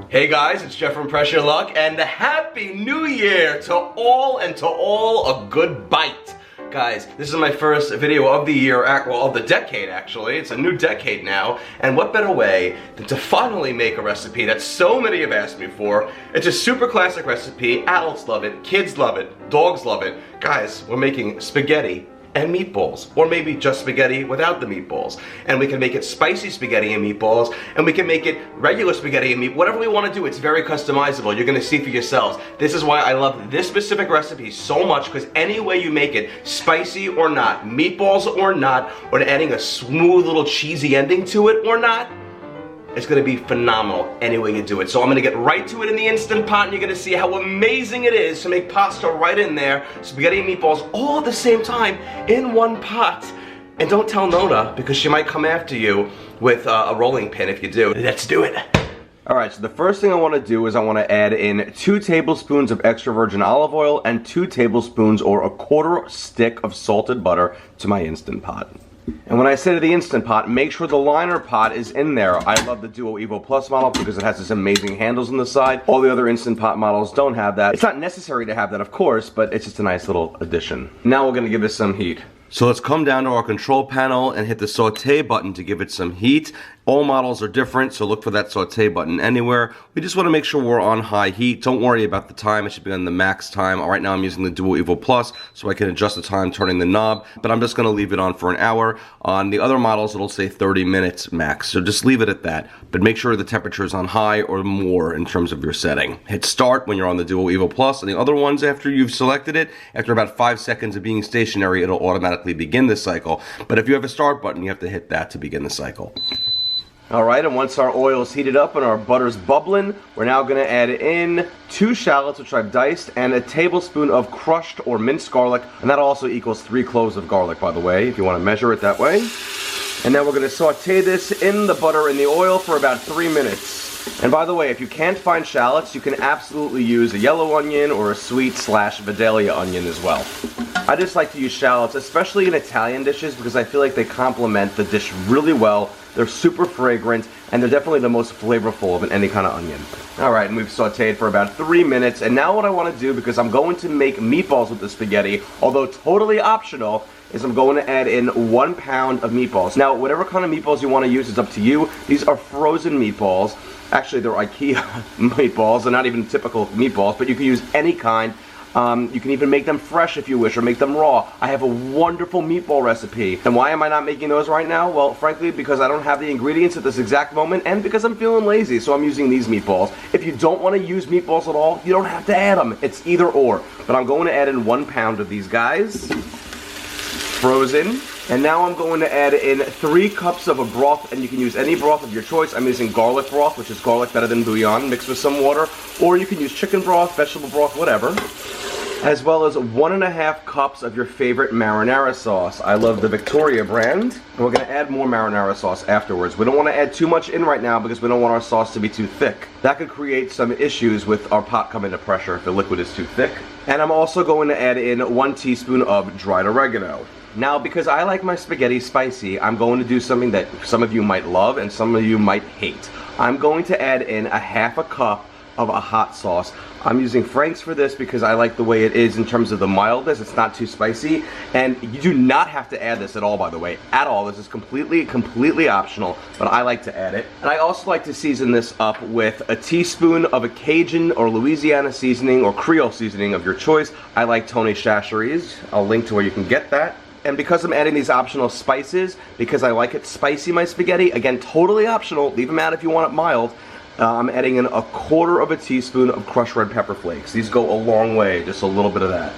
Hey guys, it's Jeff from Press Your Luck, and Happy New Year to all, and to all a good bite. Guys, this is my first video of the year, well, of the decade actually. It's a new decade now, and what better way than to finally make a recipe that so many have asked me for. It's a super classic recipe. Adults love it, kids love it, dogs love it. Guys, we're making spaghetti and meatballs, or maybe just spaghetti without the meatballs. And we can make it spicy spaghetti and meatballs, and we can make it regular spaghetti and meat, whatever we want to do. It's very customizable. You're gonna see for yourselves. This is why I love this specific recipe so much, because any way you make it, spicy or not, meatballs or not, or adding a smooth little cheesy ending to it or not, it's gonna be phenomenal any way you do it. So I'm gonna get right to it in the Instant Pot, and you're gonna see how amazing it is to make pasta right in there, spaghetti and meatballs all at the same time in one pot. And don't tell Nona, because she might come after you with a rolling pin if you do. Let's do it. Alright, so the first thing I want to do is I want to add in 2 tablespoons of extra virgin olive oil and 2 tablespoons or a quarter stick of salted butter to my Instant Pot. And when I say to the Instant Pot, make sure the liner pot is in there. I love the Duo Evo Plus model because it has this amazing handles on the side. All the other Instant Pot models don't have that. It's not necessary to have that, of course, but it's just a nice little addition. Now we're gonna give this some heat. So let's come down to our control panel and hit the saute button to give it some heat. All models are different, so look for that saute button anywhere. We just want to make sure we're on high heat. Don't worry about the time, it should be on the max time. Right now I'm using the Duo Evo Plus, so I can adjust the time turning the knob, but I'm just going to leave it on for an hour. On the other models it'll say 30 minutes max, so just leave it at that. But make sure the temperature is on high or more in terms of your setting. Hit start when you're on the Duo Evo Plus, and the other ones after you've selected it, after about 5 seconds of being stationary, it'll automatically begin the cycle. But if you have a start button, you have to hit that to begin the cycle. Alright, and once our oil's heated up and our butter's bubbling, we're now going to add in 2 shallots, which I've diced, and a tablespoon of crushed or minced garlic, and that also equals 3 cloves of garlic, by the way, if you want to measure it that way. And now we're going to saute this in the butter and the oil for about 3 minutes. And by the way, if you can't find shallots, you can absolutely use a yellow onion or a sweet/Vidalia onion as well. I just like to use shallots, especially in Italian dishes, because I feel like they complement the dish really well. They're super fragrant, and they're definitely the most flavorful of any kind of onion. Alright, and we've sauteed for about 3 minutes, and now what I want to do, because I'm going to make meatballs with the spaghetti, although totally optional, is I'm going to add in 1 pound of meatballs. Now, whatever kind of meatballs you want to use is up to you. These are frozen meatballs. Actually, they're IKEA meatballs. They're not even typical meatballs, but you can use any kind. You can even make them fresh if you wish, or make them raw. I have a wonderful meatball recipe. And why am I not making those right now? Well, frankly, because I don't have the ingredients at this exact moment, and because I'm feeling lazy, so I'm using these meatballs. If you don't want to use meatballs at all, you don't have to add them. It's either or. But I'm going to add in 1 pound of these guys, frozen. And now I'm going to add in 3 cups of a broth, and you can use any broth of your choice. I'm using garlic broth, which is garlic Better Than Bouillon, mixed with some water. Or you can use chicken broth, vegetable broth, whatever. As well as 1½ cups of your favorite marinara sauce. I love the Victoria brand. And we're going to add more marinara sauce afterwards. We don't want to add too much in right now because we don't want our sauce to be too thick. That could create some issues with our pot coming to pressure if the liquid is too thick. And I'm also going to add in 1 teaspoon of dried oregano. Now, because I like my spaghetti spicy, I'm going to do something that some of you might love and some of you might hate. I'm going to add in 1/2 cup of a hot sauce. I'm using Frank's for this because I like the way it is in terms of the mildness. It's not too spicy, and you do not have to add this at all, by the way, at all. This is completely optional, but I like to add it. And I also like to season this up with a teaspoon of a Cajun or Louisiana seasoning or Creole seasoning of your choice. I like Tony Chachere's. I'll link to where you can get that. And because I'm adding these optional spices, because I like it spicy, my spaghetti, again, totally optional, leave them out if you want it mild, I'm adding in 1/4 teaspoon of crushed red pepper flakes. These go a long way, just a little bit of that.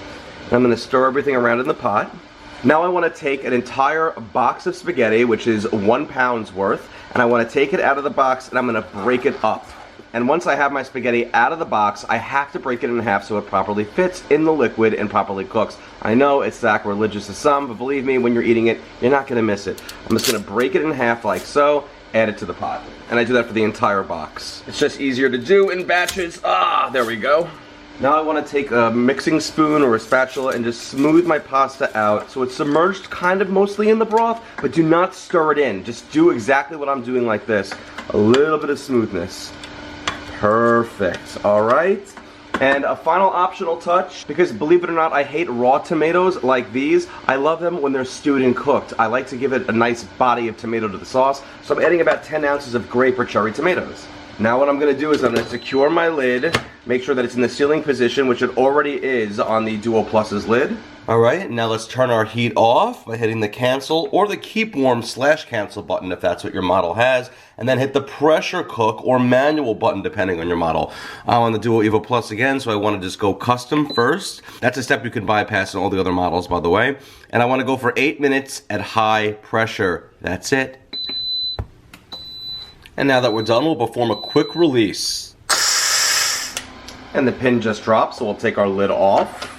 And I'm going to stir everything around in the pot. Now I want to take an entire box of spaghetti, which is 1 pound's worth, and I want to take it out of the box and I'm going to break it up. And once I have my spaghetti out of the box, I have to break it in half so it properly fits in the liquid and properly cooks. I know it's sacrilegious to some, but believe me, when you're eating it, you're not going to miss it. I'm just going to break it in half like so, add it to the pot. And I do that for the entire box. It's just easier to do in batches. There we go. Now I want to take a mixing spoon or a spatula and just smooth my pasta out so it's submerged kind of mostly in the broth, but do not stir it in. Just do exactly what I'm doing like this. A little bit of smoothness. Perfect. All right. And a final optional touch, because believe it or not, I hate raw tomatoes like these. I love them when they're stewed and cooked. I like to give it a nice body of tomato to the sauce, so I'm adding about 10 ounces of grape or cherry tomatoes. Now what I'm going to do is I'm going to secure my lid, make sure that it's in the sealing position, which it already is on the Duo Plus's lid. Alright, now let's turn our heat off by hitting the cancel or the keep warm / cancel button if that's what your model has, and then hit the pressure cook or manual button depending on your model. I'm on the Duo Evo Plus again, so I want to just go custom first. That's a step you can bypass in all the other models, by the way. And I want to go for 8 minutes at high pressure. That's it. And now that we're done, we'll perform a quick release. And the pin just dropped, so we'll take our lid off.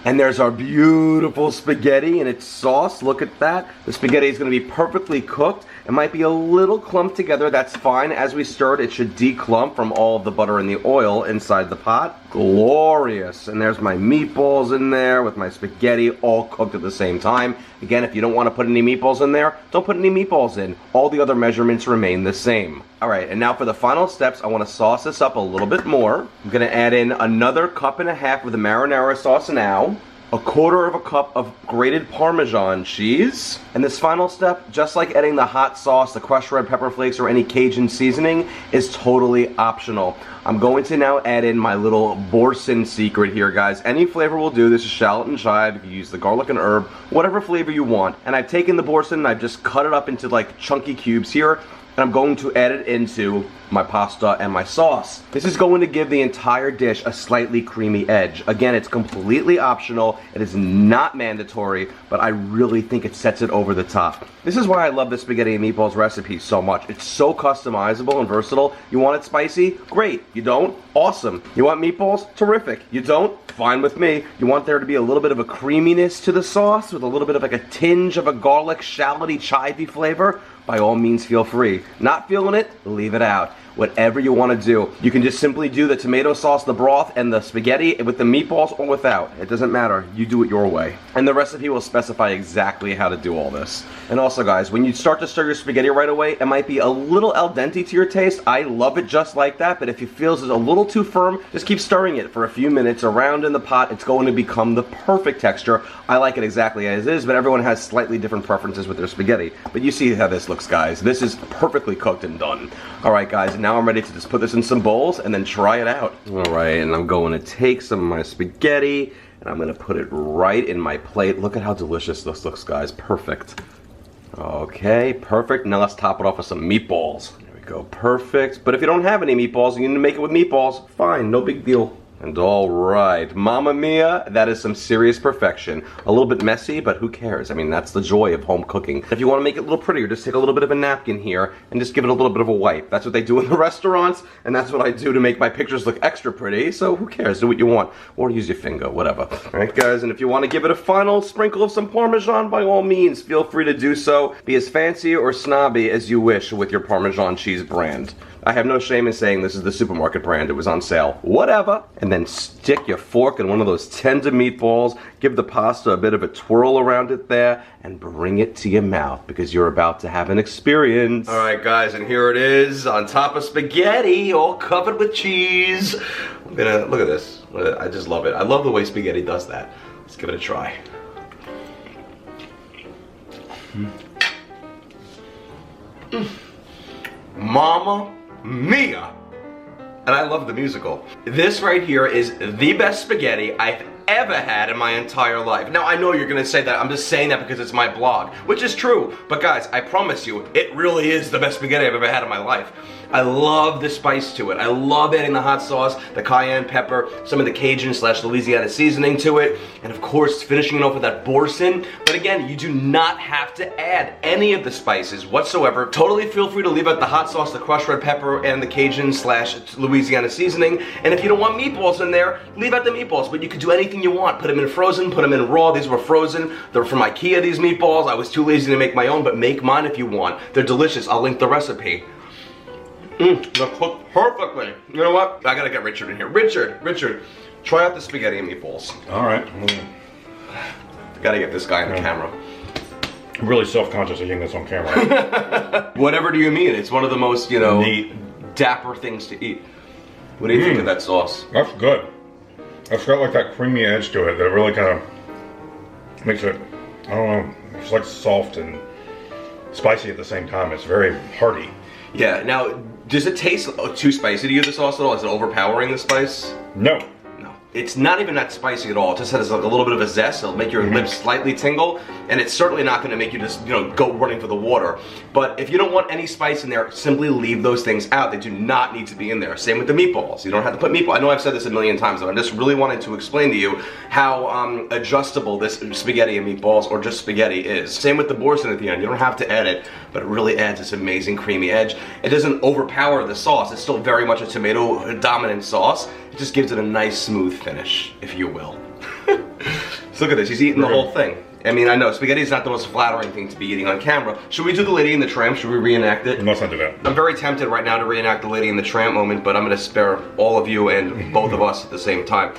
And there's our beautiful spaghetti and its sauce. Look at that. The spaghetti is going to be perfectly cooked. It might be a little clumped together. That's fine. As we stir it, it should declump from all of the butter and the oil inside the pot. Glorious. And there's my meatballs in there with my spaghetti all cooked at the same time. Again, if you don't want to put any meatballs in there, don't put any meatballs in. All the other measurements remain the same. Alright, and now for the final steps, I want to sauce this up a little bit more. I'm going to add in another 1.5 cups of the marinara sauce now. 1/4 cup of grated Parmesan cheese. And this final step, just like adding the hot sauce, the crushed red pepper flakes, or any Cajun seasoning, is totally optional. I'm going to now add in my little boursin secret here, guys. Any flavor will do. This is shallot and chive. You use the garlic and herb, whatever flavor you want. And I've taken the boursin and I've just cut it up into like chunky cubes here. And I'm going to add it into my pasta and my sauce. This is going to give the entire dish a slightly creamy edge. Again, it's completely optional. It is not mandatory, but I really think it sets it over the top. This is why I love the spaghetti and meatballs recipe so much. It's so customizable and versatile. You want it spicy? Great. You don't? Awesome. You want meatballs? Terrific. You don't? Fine with me. You want there to be a little bit of a creaminess to the sauce with a little bit of like a tinge of a garlic, shalloty, chivey flavor? By all means, feel free. Not feeling it? Leave it out. Whatever you want to do. You can just simply do the tomato sauce, the broth, and the spaghetti with the meatballs or without. It doesn't matter. You do it your way. And the recipe will specify exactly how to do all this. And also, guys, when you start to stir your spaghetti right away, it might be a little al dente to your taste. I love it just like that, but if it feels it's a little too firm, just keep stirring it for a few minutes around in the pot. It's going to become the perfect texture. I like it exactly as is, but everyone has slightly different preferences with their spaghetti. But you see how this looks, guys. This is perfectly cooked and done. All right, guys, now I'm ready to just put this in some bowls and then try it out. All right, and I'm going to take some of my spaghetti and I'm going to put it right in my plate. Look at how delicious this looks, guys. Perfect. Okay, perfect. Now let's top it off with some meatballs. There we go, perfect. But if you don't have any meatballs and you need to make it with meatballs, fine, no big deal. And all right, Mamma Mia, that is some serious perfection. A little bit messy, but who cares? I mean, that's the joy of home cooking. If you want to make it a little prettier, just take a little bit of a napkin here and just give it a little bit of a wipe. That's what they do in the restaurants, and that's what I do to make my pictures look extra pretty, so who cares? Do what you want. Or use your finger, whatever. All right, guys, and if you want to give it a final sprinkle of some Parmesan, by all means, feel free to do so. Be as fancy or snobby as you wish with your Parmesan cheese brand. I have no shame in saying this is the supermarket brand. It was on sale. Whatever. And then stick your fork in one of those tender meatballs, give the pasta a bit of a twirl around it there, and bring it to your mouth because you're about to have an experience. All right, guys, and here it is on top of spaghetti, all covered with cheese. I'm gonna, look at this. I just love it. I love the way spaghetti does that. Let's give it a try. Mama Mia! And I love the musical. This right here is the best spaghetti I've ever had in my entire life. Now, I know you're gonna say that. I'm just saying that because it's my blog, which is true. But guys, I promise you, it really is the best spaghetti I've ever had in my life. I love the spice to it. I love adding the hot sauce, the cayenne pepper, some of the Cajun / Louisiana seasoning to it, and of course, finishing it off with that boursin. But again, you do not have to add any of the spices whatsoever. Totally feel free to leave out the hot sauce, the crushed red pepper, and the Cajun / Louisiana seasoning. And if you don't want meatballs in there, leave out the meatballs, but you could do anything you want. Put them in frozen, put them in raw. These were frozen. They're from IKEA, these meatballs. I was too lazy to make my own, but make mine if you want. They're delicious. I'll link the recipe. They're cooked perfectly. You know what? I gotta get Richard in here. Richard, try out the spaghetti and meatballs. All right. Gotta get this guy on the camera. I'm really self-conscious of eating this on camera. Whatever do you mean? It's one of the most, you know, neat, dapper things to eat. What do you think of that sauce? That's good. It's got like that creamy edge to it that really kind of makes it, I don't know, it's like soft and spicy at the same time. It's very hearty. Yeah, now, does it taste too spicy to you, the sauce at all? Is it overpowering the spice? No. It's not even that spicy at all. It just has like a little bit of a zest. It'll make your lips slightly tingle, and it's certainly not going to make you just, you know, go running for the water. But if you don't want any spice in there, simply leave those things out. They do not need to be in there. Same with the meatballs. You don't have to put meatball. I know I've said this a million times, but I just really wanted to explain to you how adjustable this spaghetti and meatballs, or just spaghetti, is. Same with the boursin at the end. You don't have to add it, but it really adds this amazing creamy edge. It doesn't overpower the sauce. It's still very much a tomato dominant sauce. It just gives it a nice smooth finish, if you will. So look at this, he's eating the whole thing. I mean, I know, spaghetti is not the most flattering thing to be eating on camera. Should we do the Lady and the Tramp? Should we reenact it? Let's not do that. I'm very tempted right now to reenact the Lady and the Tramp moment, but I'm gonna spare all of you and both of us at the same time.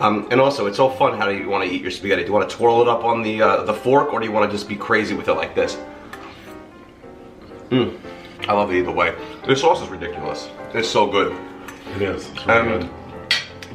And also, it's so fun. How do you want to eat your spaghetti? Do you want to twirl it up on the fork, or do you want to just be crazy with it like this? I love it either way. This sauce is ridiculous. It's so good. It is. It's really good.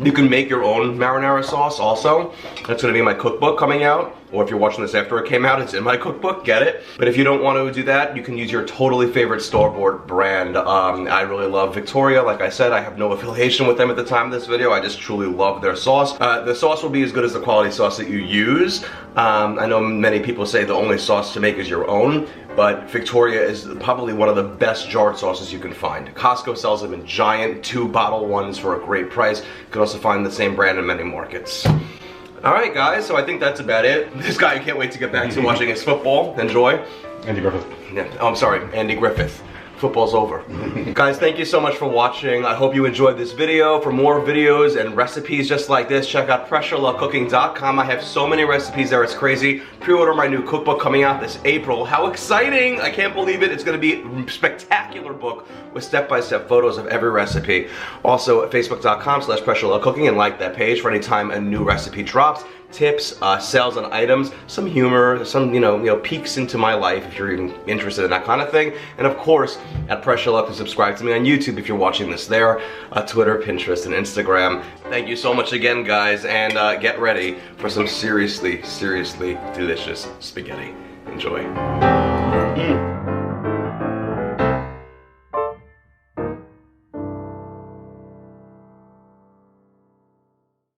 You can make your own marinara sauce also. That's gonna be in my cookbook coming out. Or if you're watching this after it came out, it's in my cookbook, get it. But if you don't want to do that, you can use your totally favorite store-bought brand. I really love Victoria. Like I said, I have no affiliation with them at the time of this video. I just truly love their sauce. The sauce will be as good as the quality sauce that you use. I know many people say the only sauce to make is your own, but Victoria is probably one of the best jarred sauces you can find. Costco sells them in giant 2-bottle ones for a great price. You can also find the same brand in many markets. Alright guys, so I think that's about it. This guy, I can't wait to get back to watching his football. Enjoy. Andy Griffith. Yeah, oh, I'm sorry, Andy Griffith. Football's over. Guys, thank you so much for watching. I hope you enjoyed this video. For more videos and recipes just like this, check out PressureLoveCooking.com. I have so many recipes there, it's crazy. Pre-order my new cookbook coming out this April. How exciting! I can't believe it. It's gonna be a spectacular book with step-by-step photos of every recipe. Also at Facebook.com/PressureLoveCooking, and like that page for any time a new recipe drops. Tips, sales on items, some humor, some you know peeks into my life if you're even interested in that kind of thing, and of course at Pressure Love to subscribe to me on YouTube if you're watching this there, Twitter, Pinterest, and Instagram. Thank you so much again, guys, and get ready for some seriously delicious spaghetti. Enjoy.